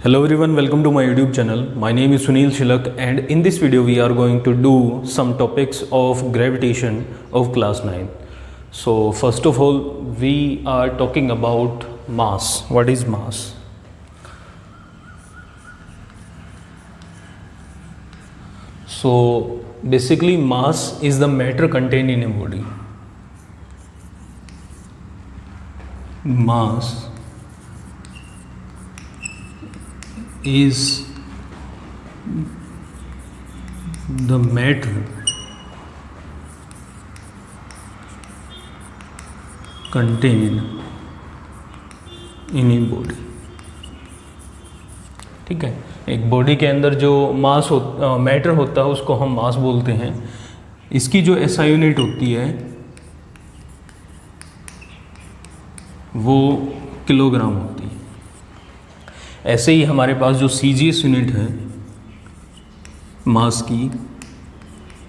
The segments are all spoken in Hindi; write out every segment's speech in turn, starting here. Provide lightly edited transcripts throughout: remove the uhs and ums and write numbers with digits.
Hello everyone, welcome to my YouTube channel. My name is Sunil Shilak and in this video we are going to do some topics of gravitation of class 9. So first of all we are talking about mass. What is mass? So basically mass is the matter contained in a body. Mass is the matter contained in a body. ठीक है, एक बॉडी के अंदर जो मास मैटर होता है उसको हम मास बोलते हैं. इसकी जो एसआई यूनिट होती है वो किलोग्राम होती है. ऐसे ही हमारे पास जो सीजीएस यूनिट है मास की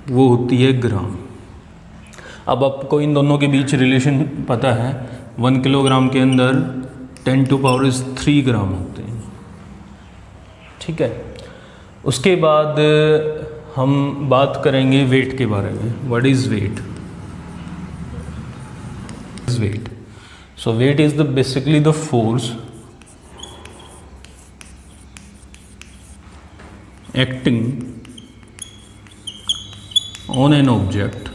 वो होती है ग्राम. अब आपको इन दोनों के बीच रिलेशन पता है. 1 किलोग्राम के अंदर 10⁻³ ग्राम होते हैं. ठीक है, उसके बाद हम बात करेंगे वेट के बारे में. What is weight? Weight so weight is the basically the force acting on an object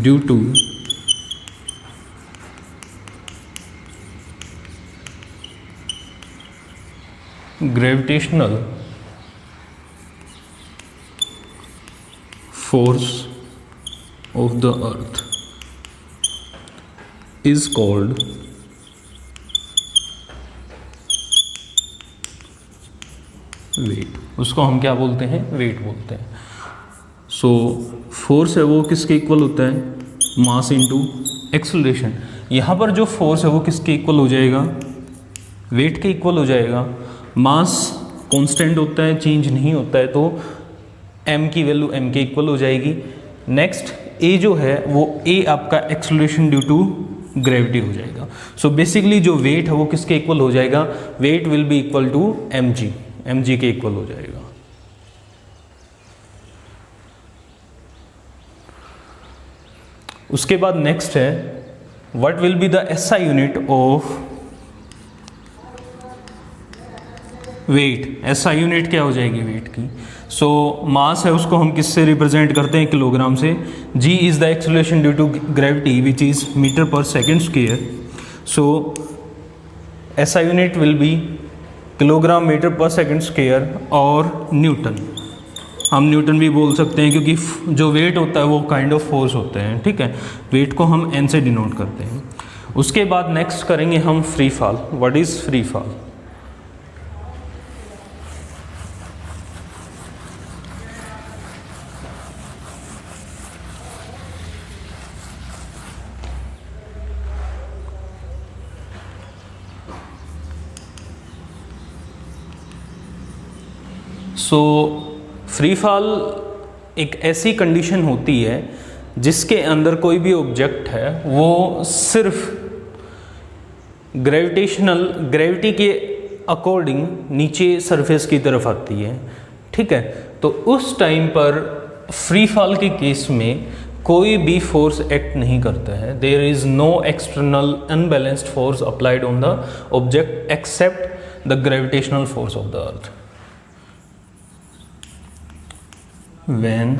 due to gravitational force of the earth is called weight. उसको हम क्या बोलते हैं? वेट बोलते हैं. सो फोर्स है वो किसके इक्वल होता है? Mass into acceleration. यहाँ पर जो फोर्स है वो किसके इक्वल हो जाएगा? वेट के इक्वल हो जाएगा. मास कांस्टेंट होता है, चेंज नहीं होता है, तो m की वैल्यू m के इक्वल हो जाएगी. नेक्स्ट a जो है वो a आपका एक्सेलरेशन ड्यू टू ग्रेविटी हो जाएगा. सो बेसिकली जो वेट है वो किसके इक्वल हो जाएगा? Weight will be equal to mg के इक्वल हो जाएगा. उसके बाद नेक्स्ट है what will be the SI unit of weight. SI unit क्या हो जाएगी वेट की? सो मास है उसको हम किससे रिप्रेजेंट करते हैं? किलोग्राम से. g is the acceleration due to gravity which is metre per second square. So SI unit will be kilogram metre per second square और न्यूटन. हम न्यूटन भी बोल सकते हैं क्योंकि जो वेट होता है वो काइंड ऑफ फोर्स होते हैं. ठीक है, वेट को हम एन से डिनोट करते हैं. उसके बाद नेक्स्ट करेंगे हम free fall. What is free fall? So free fall एक ऐसी कंडीशन होती है जिसके अंदर कोई भी ऑब्जेक्ट है वो सिर्फ ग्रेविटी के अकॉर्डिंग नीचे सरफेस की तरफ आती है. ठीक है, तो उस टाइम पर फ्री फॉल के केस में कोई भी फोर्स एक्ट नहीं करता है. There is no external unbalanced force applied on the object except the gravitational force of the earth. When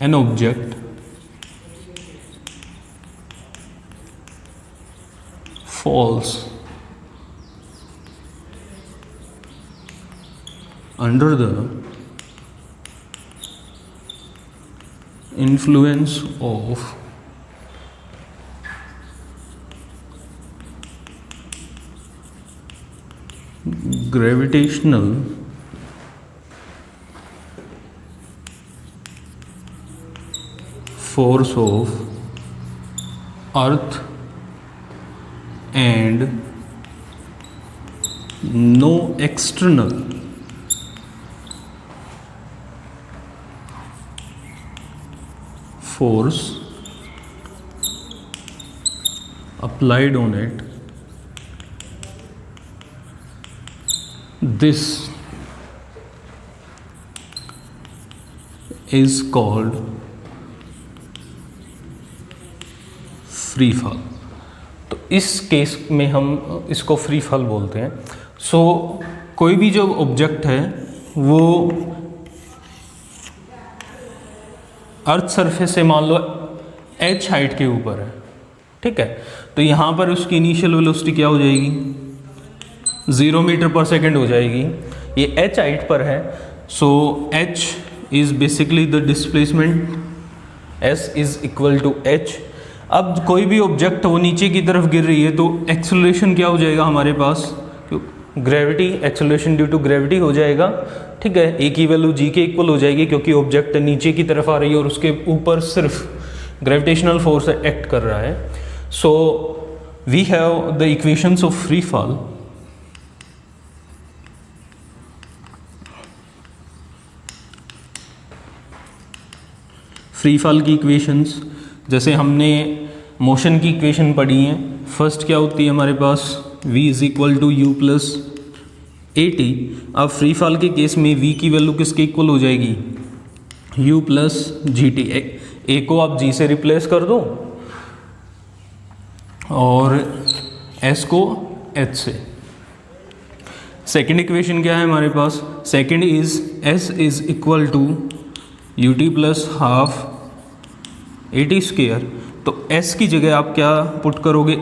an object falls under the influence of gravitational force of earth and no external force applied on it, this is called free fall. तो इस केस में हम इसको फ्री फॉल बोलते हैं। सो कोई भी जो ऑब्जेक्ट है वो अर्थ सरफेस से मान लो h हाइट के ऊपर है, ठीक है, तो यहाँ पर उसकी इनिशियल वेलोसिटी क्या हो जाएगी, 0 मीटर पर सेकेंड हो जाएगी। ये h हाइट पर है, so h is basically the displacement, s is equal to h। अब कोई भी ऑब्जेक्ट वो नीचे की तरफ गिर रही है तो एक्सेलरेशन क्या हो जाएगा हमारे पास, gravity, acceleration due to gravity हो जाएगा, ठीक है। ए की वैल्यू जी के इक्वल हो जाएगी क्योंकि ऑब्जेक्ट नीचे की तरफ आ रही है और उसके ऊपर सिर्फ ग्रेविटेशनल फोर्स एक्ट कर रहा है। So we have the equations of free fall. Free fall की इक्वेशंस, जैसे हमने मोशन की इक्वेशन पढ़ी है, फर्स्ट क्या होती है हमारे पास, v is equal to u plus a t. अब फ्री फॉल के केस में v की वैल्यू किसके इक्वल हो जाएगी, u plus g t. A को आप g से रिप्लेस कर दो और s को h से। सेकेंड इक्वेशन क्या है हमारे पास, second is s is equal to u t plus half a t square. तो s की जगह आप क्या पुट करोगे,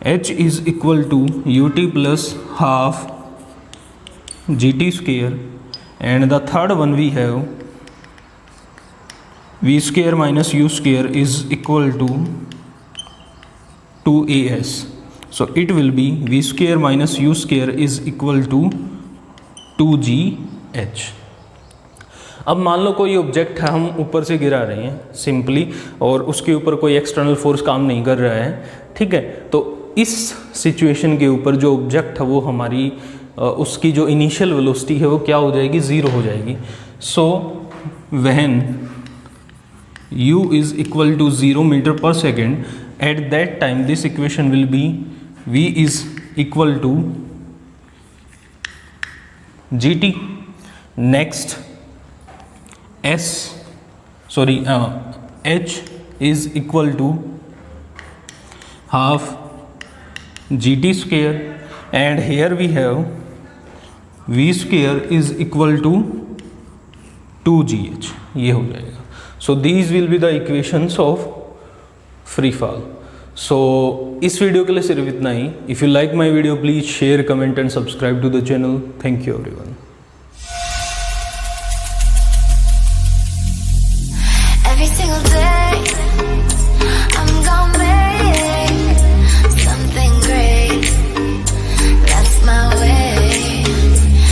h is equal to u t plus half g t square. And the third one we have v square minus u square is equal to 2as। So it will be v square minus u square is equal to 2gh। अब मान लो कोई ऑब्जेक्ट है, हम ऊपर से गिरा रहे हैं सिंपली और उसके ऊपर कोई एक्सटर्नल फोर्स काम नहीं कर रहा है, ठीक है। तो इस सिचुएशन के ऊपर जो ऑब्जेक्ट है वो हमारी उसकी जो इनिशियल वेलोसिटी है वो क्या हो जाएगी, 0 हो जाएगी। So when u is equal to 0 metre per second, at that time this equation will be v is equal to gt। Next h is equal to half gt square, and here we have v square is equal to 2gh, ये हो जाएगा। So these will be the equations of free fall. So इस वीडियो के लिए सिर्फ इतना ही। If you like my video, please share, comment and subscribe to the channel. Thank you everyone.